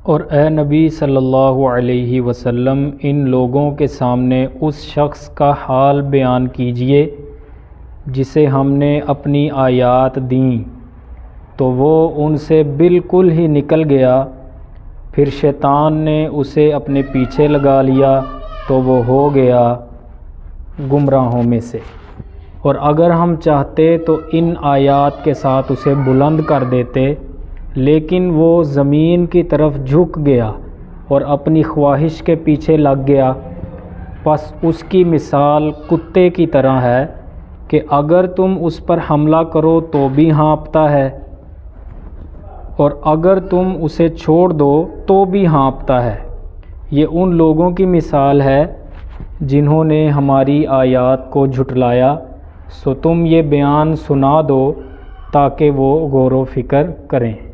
और ए नबी सल्लल्लाहु अलैहि वसल्लम, इन लोगों के सामने उस शख्स का हाल बयान कीजिए जिसे हमने अपनी आयात दी तो वो उनसे बिल्कुल ही निकल गया, फिर शैतान ने उसे अपने पीछे लगा लिया तो वो हो गया गुमराहों में से। और अगर हम चाहते तो इन आयात के साथ उसे बुलंद कर देते, लेकिन वो ज़मीन की तरफ झुक गया और अपनी ख्वाहिश के पीछे लग गया। बस उसकी मिसाल कुत्ते की तरह है कि अगर तुम उस पर हमला करो तो भी हाँफता है और अगर तुम उसे छोड़ दो तो भी हाँफता है। ये उन लोगों की मिसाल है जिन्होंने हमारी आयात को झुटलाया। सो तुम ये बयान सुना दो ताकि वो गौर व फिक्र करें।